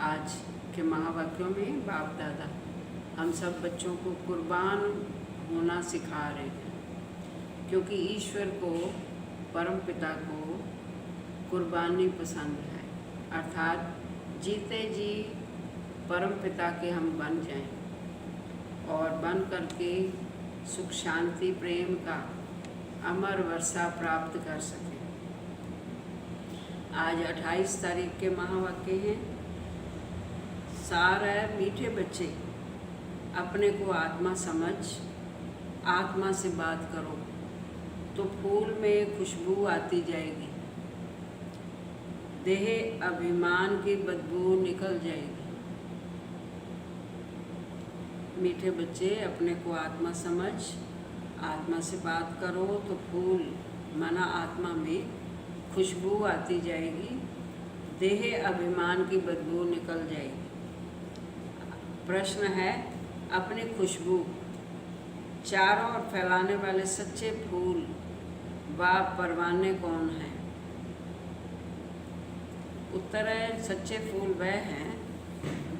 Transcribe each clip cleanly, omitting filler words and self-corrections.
आज के महावाक्यों में बाप दादा हम सब बच्चों को कुर्बान होना सिखा रहे हैं, क्योंकि ईश्वर को, परम पिता को कुर्बानी पसंद है। अर्थात जीते जी परम पिता के हम बन जाएं और बन करके सुख शांति प्रेम का अमर वर्षा प्राप्त कर सकें। आज 28 तारीख के महावाक्य हैं। सार है, मीठे बच्चे अपने को आत्मा समझ, आत्मा से बात करो तो फूल में खुशबू आती जाएगी, देह अभिमान की बदबू निकल जाएगी। मीठे बच्चे अपने को आत्मा समझ, आत्मा से बात करो तो फूल माना आत्मा में खुशबू आती जाएगी, देह अभिमान की बदबू निकल जाएगी। प्रश्न है, अपनी खुशबू चारों ओर फैलाने वाले सच्चे फूल व परवाने कौन हैं? उत्तर है, सच्चे फूल वह हैं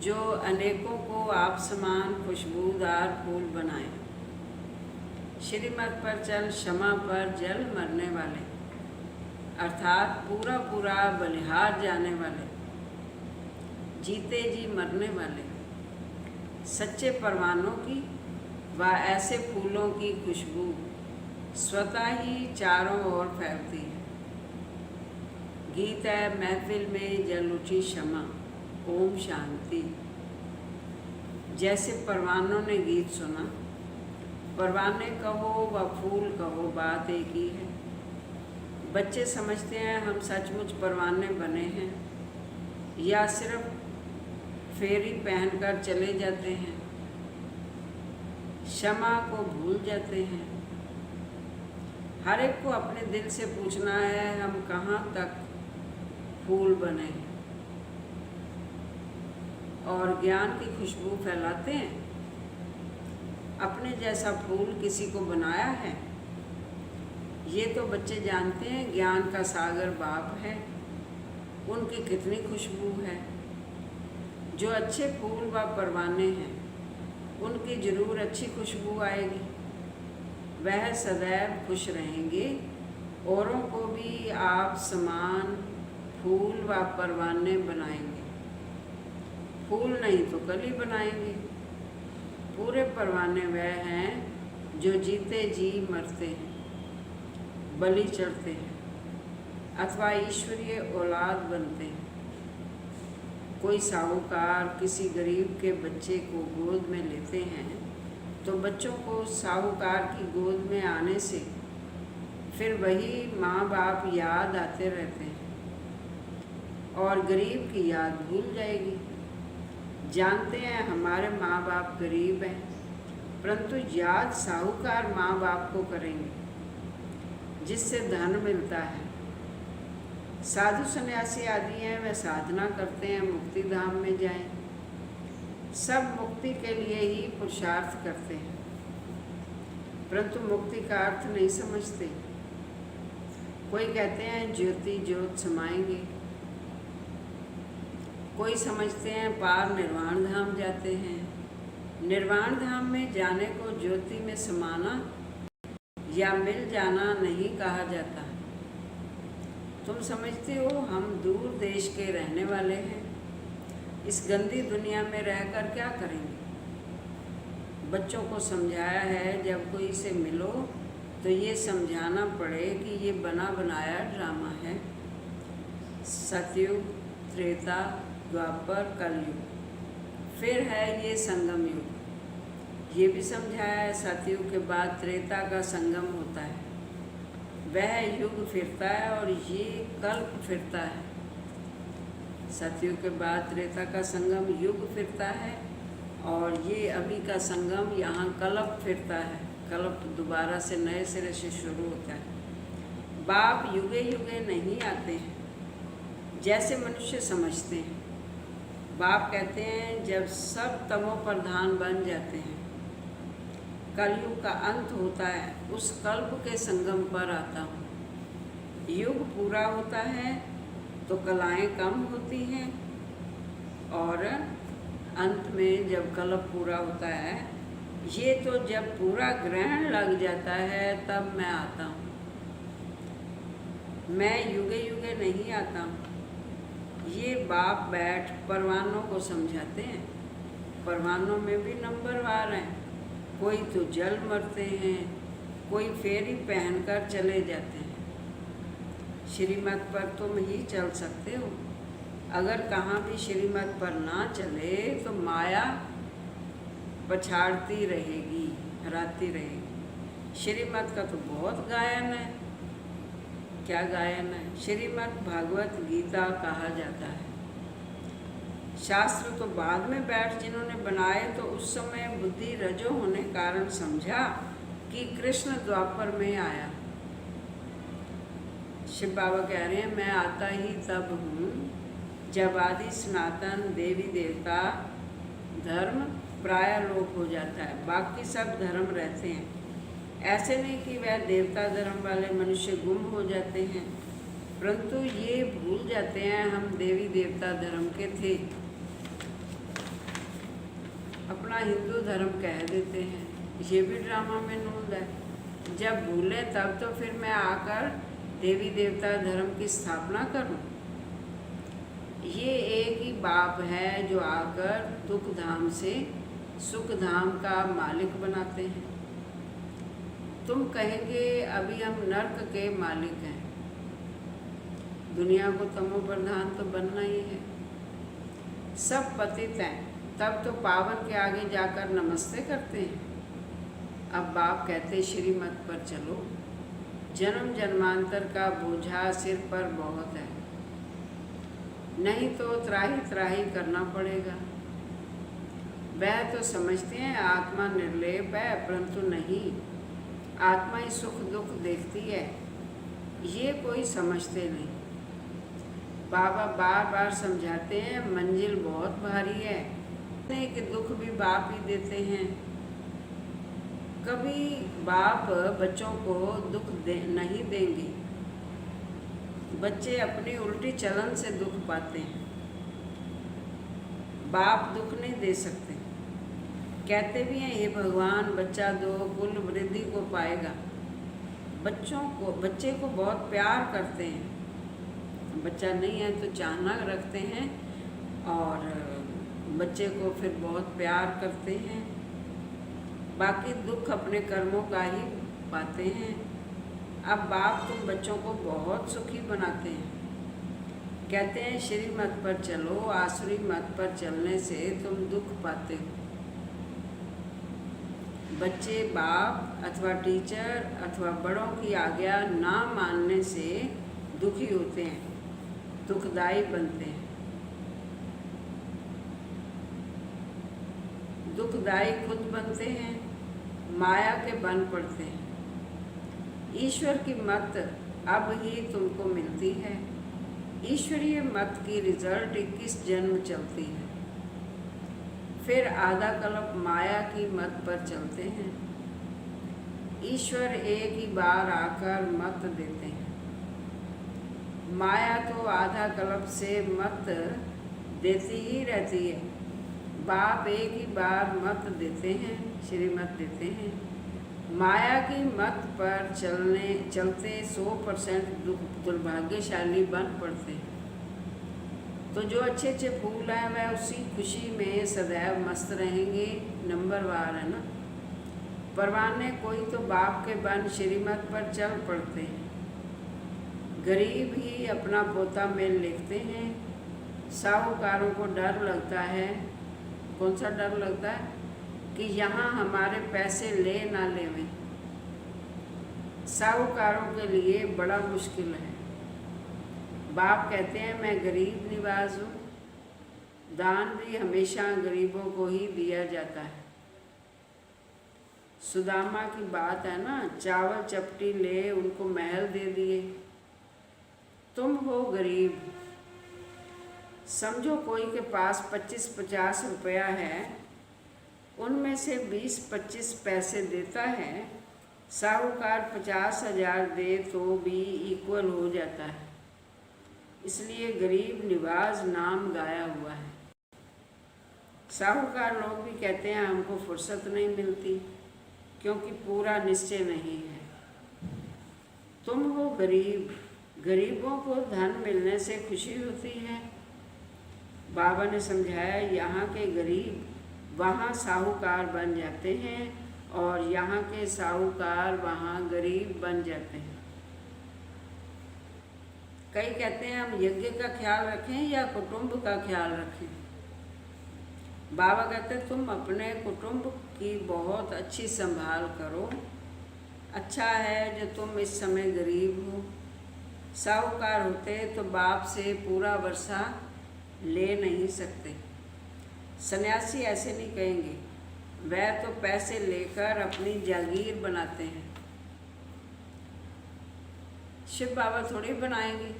जो अनेकों को आप समान खुशबूदार फूल बनाएं। श्रीमत पर चल, क्षमा पर जल मरने वाले, अर्थात पूरा पूरा बलिहार जाने वाले, जीते जी मरने वाले सच्चे परवानों की व ऐसे फूलों की खुशबू स्वतः ही चारों ओर फैलती है। गीत है, महफिल में जल उठी क्षमा, ओम शांति। जैसे परवानों ने गीत सुना, परवाने कहो व फूल कहो, बात एक ही है। बच्चे समझते हैं हम सचमुच परवाने बने हैं या सिर्फ फेरी पहनकर चले जाते हैं, क्षमा को भूल जाते हैं। हर एक को अपने दिल से पूछना है, हम कहाँ तक फूल बने और ज्ञान की खुशबू फैलाते हैं। अपने जैसा फूल किसी को बनाया है, ये तो बच्चे जानते हैं। ज्ञान का सागर बाप है, उनकी कितनी खुशबू है। जो अच्छे फूल व परवाने हैं, उनकी जरूर अच्छी खुशबू आएगी। वह सदैव खुश रहेंगे, औरों को भी आप समान फूल व परवाने बनाएंगे। फूल नहीं तो कली बनाएंगे। पूरे परवाने वह हैं जो जीते जी मरते हैं, बलि चढ़ते हैं अथवा ईश्वरीय औलाद बनते हैं। कोई साहूकार किसी गरीब के बच्चे को गोद में लेते हैं तो बच्चों को साहूकार की गोद में आने से फिर वही माँ बाप याद आते रहते हैं और गरीब की याद भूल जाएगी। जानते हैं हमारे माँ बाप गरीब हैं, परंतु याद साहूकार माँ बाप को करेंगे जिससे धन मिलता है। साधु सन्यासी आदि हैं, वे साधना करते हैं मुक्ति धाम में जाएं। सब मुक्ति के लिए ही पुरुषार्थ करते हैं, परंतु मुक्ति का अर्थ नहीं समझते। कोई कहते हैं ज्योति ज्योत समाएंगे, कोई समझते हैं पार निर्वाण धाम जाते हैं। निर्वाण धाम में जाने को ज्योति में समाना या मिल जाना नहीं कहा जाता। तुम समझते हो हम दूर देश के रहने वाले हैं, इस गंदी दुनिया में रहकर क्या करेंगे? बच्चों को समझाया है, जब कोई से मिलो तो ये समझाना पड़े कि ये बना बनाया ड्रामा है। सतयुग, त्रेता, द्वापर, कलयुग, फिर है ये संगम युग। ये भी समझाया है, सतयुग के बाद त्रेता का संगम होता है, वह युग फिरता है और ये कल्प फिरता है। सतयुग के बाद त्रेता का संगम युग फिरता है और ये अभी का संगम यहाँ कल्प फिरता है। कल्प दोबारा से नए सिरे से शुरू होता है। बाप युगे युगे नहीं आते हैं जैसे मनुष्य समझते हैं। बाप कहते हैं जब सब तमो प्रधान बन जाते हैं, कलयुग का अंत होता है, उस कल्प के संगम पर आता हूँ। युग पूरा होता है तो कलाएं कम होती हैं और अंत में जब कल्प पूरा होता है, ये तो जब पूरा ग्रहण लग जाता है तब मैं आता हूँ। मैं युगे युगे नहीं आता हूँ। ये बाप बैठ परवानों को समझाते हैं। परवानों में भी नंबरवार हैं। कोई तो जल मरते हैं, कोई फेरी पहनकर चले जाते हैं। श्रीमत पर तुम ही चल सकते हो। अगर कहाँ भी श्रीमत पर ना चले तो माया पछाड़ती रहेगी, हराती रहेगी। श्रीमत का तो बहुत गायन है। क्या गायन है? श्रीमद् भागवत गीता कहा जाता है। शास्त्र तो बाद में बैठ जिन्होंने बनाए तो उस समय बुद्धि रजो होने कारण समझा कि कृष्ण द्वापर में आया। शिव बाबा कह रहे हैं, मैं आता ही तब हूँ जब आदि सनातन देवी देवता धर्म प्राय लोप हो जाता है, बाकी सब धर्म रहते हैं। ऐसे नहीं कि वह देवता धर्म वाले मनुष्य गुम हो जाते हैं, परंतु ये भूल जाते हैं हम देवी देवता धर्म के थे। अपना हिंदू धर्म कह देते हैं। ये भी ड्रामा में नूंद है। जब भूले तब तो फिर मैं आकर देवी देवता धर्म की स्थापना करूं। ये एक ही बाप है जो आकर दुख धाम से सुख धाम का मालिक बनाते हैं। तुम कहेंगे अभी हम नर्क के मालिक हैं। दुनिया को तमो प्रधान तो बनना ही है। सब पतित हैं, तब तो पावन के आगे जाकर नमस्ते करते हैं। अब बाप कहते श्रीमत पर चलो, जन्म जन्मांतर का बोझा सिर पर बहुत है, नहीं तो त्राही त्राही करना पड़ेगा। वह तो समझते हैं आत्मा निर्लेप है, परंतु नहीं, आत्मा ही सुख दुख देखती है, ये कोई समझते नहीं। बाबा बार बार समझाते हैं मंजिल बहुत भारी है, नहीं कि दुख भी बाप ही देते हैं। कभी बाप बच्चों को दुख नहीं देंगे। बच्चे अपनी उल्टी चलन से दुख पाते हैं। बाप दुख नहीं दे सकते। कहते भी हैं हे भगवान बच्चा दो, कुल वृद्धि को पाएगा। बच्चे को बहुत प्यार करते हैं। बच्चा नहीं है तो चाहना रखते हैं और बच्चे को फिर बहुत प्यार करते हैं। बाकी दुख अपने कर्मों का ही पाते हैं। अब बाप तुम बच्चों को बहुत सुखी बनाते हैं। कहते हैं श्रीमत पर चलो, आसुरी मत पर चलने से तुम दुख पाते हो। बच्चे बाप अथवा टीचर अथवा बड़ों की आज्ञा ना मानने से दुखी होते हैं, दुखदाई बनते हैं। दुखदाई खुद बनते हैं, माया के बन पड़ते हैं। ईश्वर की मत अब ही तुमको मिलती है। ईश्वरीय मत की रिजल्ट 21 जन्म चलती है, फिर आधा कल्प माया की मत पर चलते हैं। ईश्वर एक ही बार आकर मत देते हैं। माया तो आधा कल्प से मत देती ही रहती है। बाप एक ही बार मत देते हैं, श्रीमत देते हैं। माया की मत पर चलते 100% दुर्भाग्यशाली बन पड़ते हैं। तो जो अच्छे अच्छे फूल हैं वह उसी खुशी में सदैव मस्त रहेंगे। नंबरवार है ना। परवाने कोई तो बाप के बन श्रीमत पर चल पड़ते हैं। गरीब ही अपना पोता मेल लिखते हैं। साहूकारों को डर लगता है। कौन सा डर लगता है? कि यहाँ हमारे पैसे ले ना लेवें। साहूकारों के लिए बड़ा मुश्किल है। बाप कहते हैं मैं गरीब निवाज हूँ। दान भी हमेशा गरीबों को ही दिया जाता है। सुदामा की बात है ना, चावल चपटी ले उनको महल दे दिए। तुम हो गरीब। समझो कोई के पास 25-50 रुपया है, उनमें से 20-25 पैसे देता है। साहूकार 50,000 दे तो भी इक्वल हो जाता है। इसलिए गरीब निवाज नाम गाया हुआ है। साहूकार लोग भी कहते हैं हमको फुर्सत नहीं मिलती क्योंकि पूरा निश्चय नहीं है। तुम हो गरीब, गरीबों को धन मिलने से खुशी होती है। बाबा ने समझाया, यहाँ के गरीब वहाँ साहूकार बन जाते हैं और यहाँ के साहूकार वहाँ गरीब बन जाते हैं। कई कहते हैं हम यज्ञ का ख्याल रखें या कुटुंब का ख्याल रखें। बाबा कहते हैं तुम अपने कुटुंब की बहुत अच्छी संभाल करो। अच्छा है जो तुम इस समय गरीब हो। साहूकार होते तो बाप से पूरा वर्षा ले नहीं सकते। सन्यासी ऐसे नहीं कहेंगे, वह तो पैसे लेकर अपनी जागीर बनाते हैं। शिव बाबा थोड़ी बनाएंगे।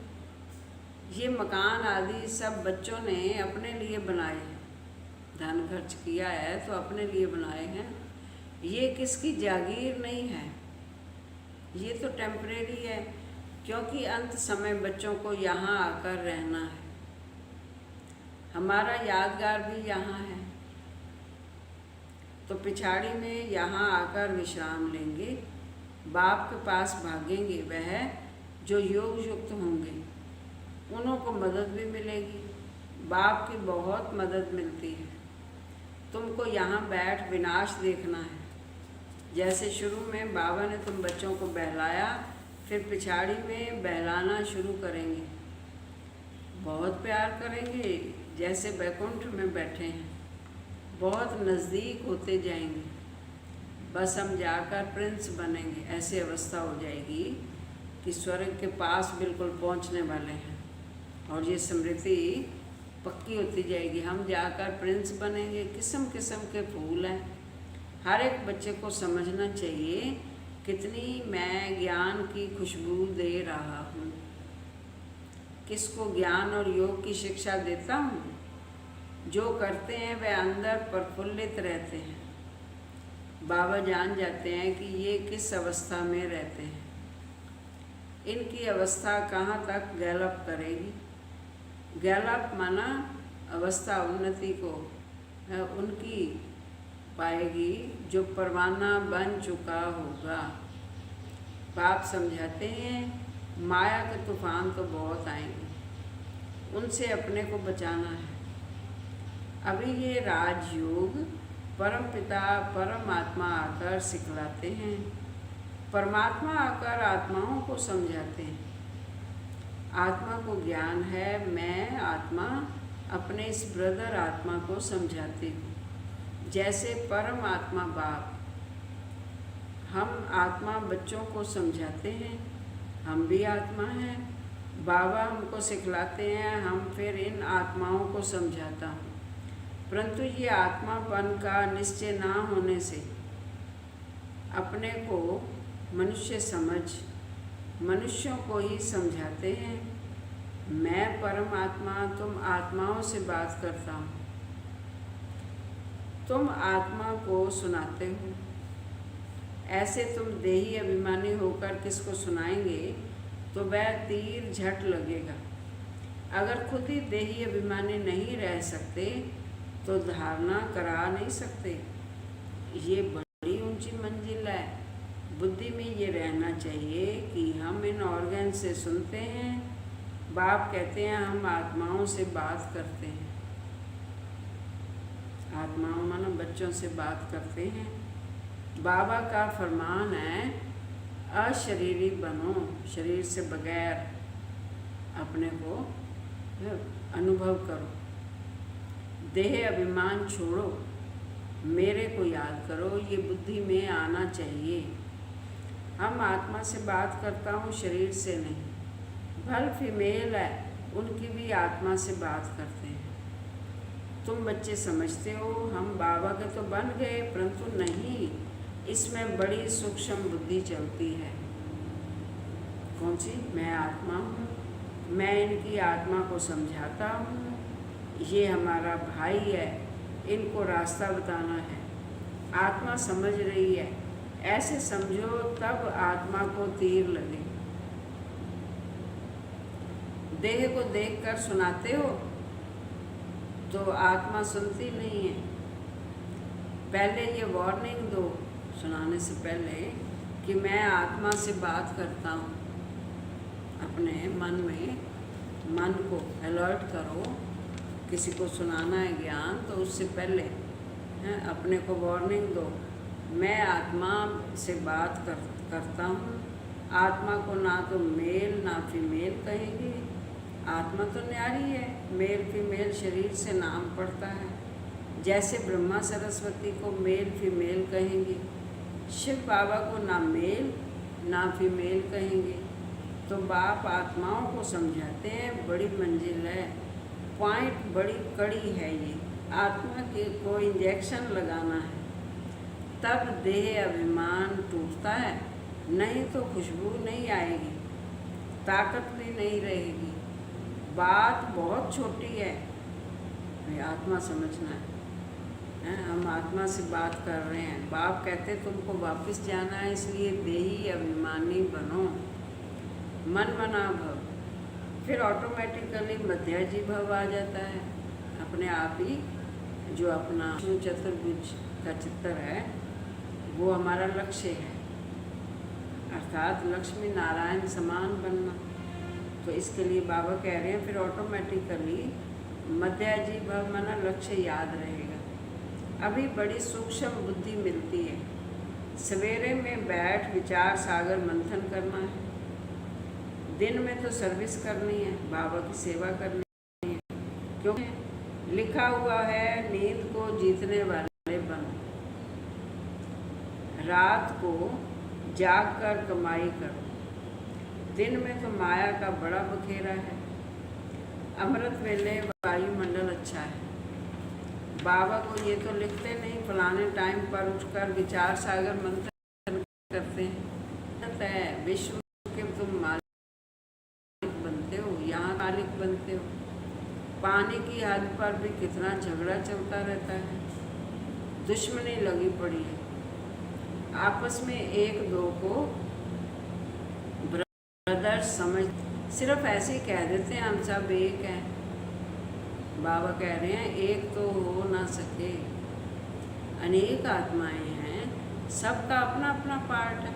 ये मकान आदि सब बच्चों ने अपने लिए बनाए हैं, धन खर्च किया है तो अपने लिए बनाए हैं। ये किसकी जागीर नहीं है, ये तो टेम्परेरी है, क्योंकि अंत समय बच्चों को यहाँ आकर रहना है। हमारा यादगार भी यहाँ है, तो पिछाड़ी में यहाँ आकर विश्राम लेंगे। बाप के पास भागेंगे, वह जो योग युक्त होंगे उन्हों को मदद भी मिलेगी। बाप की बहुत मदद मिलती है। तुमको यहाँ बैठ विनाश देखना है। जैसे शुरू में बाबा ने तुम बच्चों को बहलाया, फिर पिछाड़ी में बहलाना शुरू करेंगे। बहुत प्यार करेंगे, जैसे बैकुंठ में बैठे हैं। बहुत नज़दीक होते जाएंगे, बस हम जाकर प्रिंस बनेंगे। ऐसी अवस्था हो जाएगी कि स्वर्ग के पास बिल्कुल पहुंचने वाले हैं और ये स्मृति पक्की होती जाएगी। हम जाकर प्रिंस बनेंगे। किस्म किस्म के फूल हैं। हर एक बच्चे को समझना चाहिए कितनी मैं ज्ञान की खुशबू दे रहा हूँ। किसको ज्ञान और योग की शिक्षा देता हूँ, जो करते हैं वे अंदर प्रफुल्लित रहते हैं। बाबा जान जाते हैं कि ये किस अवस्था में रहते हैं। इनकी अवस्था कहाँ तक डेवलप करेगी। डेवलप माना अवस्था उन्नति को उनकी पाएगी जो परवाना बन चुका होगा। बाप समझाते हैं माया के तूफान तो बहुत आएंगे, उनसे अपने को बचाना है। अभी ये राजयोग परमपिता परमात्मा आकर सिखलाते हैं। परमात्मा आकर आत्माओं को समझाते हैं। आत्मा को ज्ञान है, मैं आत्मा अपने इस ब्रदर आत्मा को समझाती हूँ। जैसे परमात्मा बाप हम आत्मा बच्चों को समझाते हैं, हम भी आत्मा हैं। बाबा हमको सिखलाते हैं, हम फिर इन आत्माओं को समझाता हूँ। परंतु ये आत्मापन का निश्चय ना होने से अपने को मनुष्य समझ मनुष्यों को ही समझाते हैं। मैं परमात्मा, तुम आत्माओं से बात करता हूँ। तुम आत्मा को सुनाते हो। ऐसे तुम देही अभिमानी होकर किसको सुनाएंगे तो वह तीर झट लगेगा। अगर खुद ही देही अभिमानी नहीं रह सकते तो धारणा करा नहीं सकते। ये बड़ी ऊंची मंजिल है। बुद्धि में ये रहना चाहिए कि हम इन ऑर्गन से सुनते हैं। बाप कहते हैं हम आत्माओं से बात करते हैं। आत्माओं मानो बच्चों से बात करते हैं। बाबा का फरमान है अशरीरी बनो, शरीर से बगैर अपने को अनुभव करो। देह अभिमान छोड़ो, मेरे को याद करो। ये बुद्धि में आना चाहिए। हम आत्मा से बात करता हूँ, शरीर से नहीं। भल फीमेल है, उनकी भी आत्मा से बात करते हैं। तुम बच्चे समझते हो हम बाबा के तो बन गए, परंतु नहीं, इसमें बड़ी सूक्ष्म बुद्धि चलती है। कौन सी? मैं आत्मा हूँ, मैं इनकी आत्मा को समझाता हूँ। ये हमारा भाई है, इनको रास्ता बताना है। आत्मा समझ रही है, ऐसे समझो तब आत्मा को तीर लगे। देह को देखकर सुनाते हो, तो आत्मा सुनती नहीं है। पहले ये वार्निंग दो सुनाने से पहले कि मैं आत्मा से बात करता हूँ। अपने मन को अलर्ट करो। किसी को सुनाना है ज्ञान तो उससे पहले अपने को वार्निंग दो, मैं आत्मा से बात करता हूँ। आत्मा को ना तो मेल ना फीमेल कहेंगे। आत्मा तो न्यारी है, मेल फीमेल शरीर से नाम पड़ता है। जैसे ब्रह्मा सरस्वती को मेल फीमेल कहेंगे, शिव बाबा को ना मेल ना फीमेल कहेंगे। तो बाप आत्माओं को समझाते हैं बड़ी मंजिल है, पॉइंट बड़ी कड़ी है। ये आत्मा के को इंजेक्शन लगाना है, तब देह अभिमान टूटता है, नहीं तो खुशबू नहीं आएगी, ताकत भी नहीं रहेगी। बात बहुत छोटी है, आत्मा समझना है। हम आत्मा से बात कर रहे हैं। बाप कहते तुमको वापस जाना है, इसलिए देही अभिमानी बनो, मन मना भव। फिर ऑटोमेटिकली मध्याजी भव आ जाता है अपने आप ही। जो अपना चतुर्भुज का चित्र है वो हमारा लक्ष्य है, अर्थात लक्ष्मी नारायण समान बनना। तो इसके लिए बाबा कह रहे हैं फिर ऑटोमेटिकली मध्याजी भव माना लक्ष्य याद रहेगा। अभी बड़ी सूक्ष्म बुद्धि मिलती है। सवेरे में बैठ विचार सागर मंथन करना है। दिन में तो सर्विस करनी है, बाबा की सेवा करनी है, क्योंकि लिखा हुआ है नींद को जीतने वाले बनो। रात को जाग कर कमाई करो। दिन में तो माया का बड़ा बखेरा है। अमृत वेले वायुमंडल अच्छा है। बाबा को ये तो लिखते नहीं फलाने टाइम पर उठकर विचार सागर मंथन करते हैं। विश्व के तुम मालिक बनते हो, यहाँ मालिक बनते हो। पानी की हद पर भी कितना झगड़ा चलता रहता है, दुश्मनी लगी पड़ी है। आपस में एक दो को ब्रदर्स समझ, सिर्फ ऐसे ही कह देते हैं हम सब एक हैं। बाबा कह रहे हैं एक तो हो ना सके, अनेक आत्माएं हैं, सबका अपना अपना पार्ट है।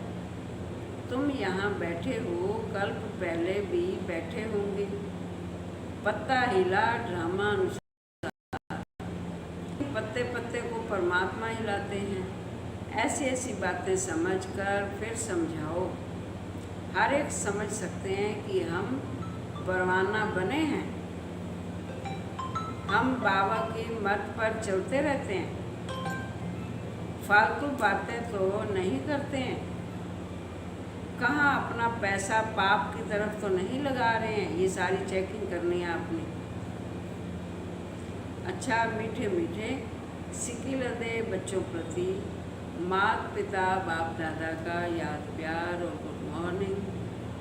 तुम यहाँ बैठे हो, कल्प पहले भी बैठे होंगे। पत्ता हिला ड्रामा अनुसार, पत्ते पत्ते को परमात्मा हिलाते हैं। ऐसी ऐसी बातें समझकर फिर समझाओ। हर एक समझ सकते हैं कि हम परवाना बने हैं। हम बाबा की मत पर चलते रहते हैं, फालतू बातें तो नहीं करते हैं। कहाँ अपना पैसा पाप की तरफ तो नहीं लगा रहे हैं। ये सारी चेकिंग करनी है आपने। अच्छा मीठे मीठे सिकिलदे बच्चों प्रति माता पिता बाप दादा का याद प्यार और गुड मॉर्निंग।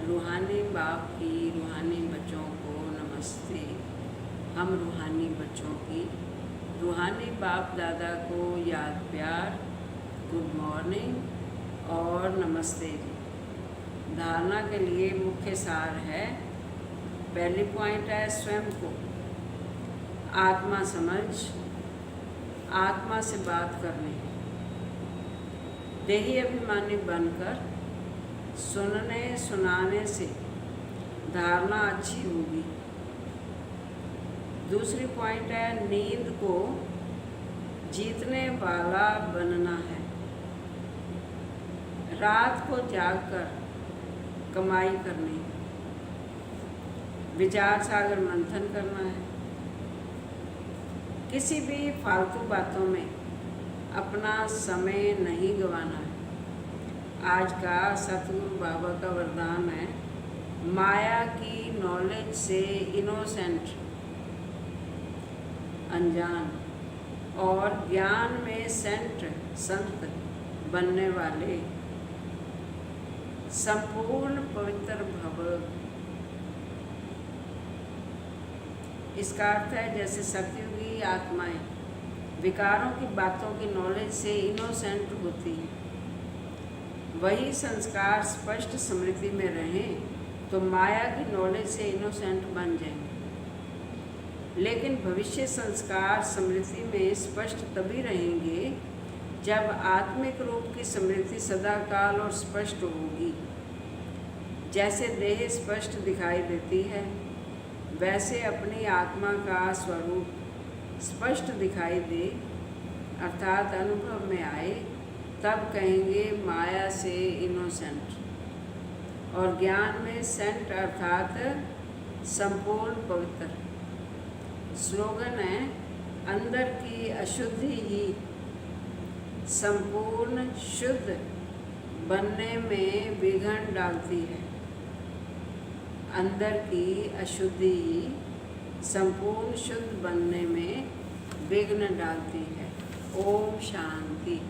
रूहानी बाप की रूहानी बच्चों को नमस्ते। हम रूहानी बच्चों की रूहानी बाप दादा को याद प्यार, गुड मॉर्निंग और नमस्ते जी। धारणा के लिए मुख्य सार है, पहली पॉइंट है स्वयं को आत्मा समझ, आत्मा से बात करनी। देही अभिमानी बनकर सुनने सुनाने से धारणा अच्छी होगी। दूसरी पॉइंट है नींद को जीतने वाला बनना है। रात को जागकर कमाई करनी, विचार सागर मंथन करना है। किसी भी फालतू बातों में अपना समय नहीं गंवाना है। आज का सतगुरु बाबा का वरदान है, माया की नॉलेज से इनोसेंट अनजान और ज्ञान में संत बनने वाले संपूर्ण पवित्र भव। इसका अर्थ है जैसे सतयुगी आत्माएं विकारों की बातों की नॉलेज से इनोसेंट होती हैं, वही संस्कार स्पष्ट स्मृति में रहें तो माया की नॉलेज से इनोसेंट बन जाएंगे। लेकिन भविष्य संस्कार स्मृति में स्पष्ट तभी रहेंगे जब आत्मिक रूप की स्मृति सदाकाल और स्पष्ट होगी। जैसे देह स्पष्ट दिखाई देती है, वैसे अपनी आत्मा का स्वरूप स्पष्ट दिखाई दे, अर्थात अनुभव में आए, तब कहेंगे माया से इनोसेंट। और ज्ञान में सेंट अर्थात संपूर्ण पवित्र। स्लोगन है, अंदर की अशुद्धि ही संपूर्ण शुद्ध बनने में विघ्न डालती है। अंदर की अशुद्धि ही संपूर्ण शुद्ध बनने में विघ्न डालती है। ओम शांति।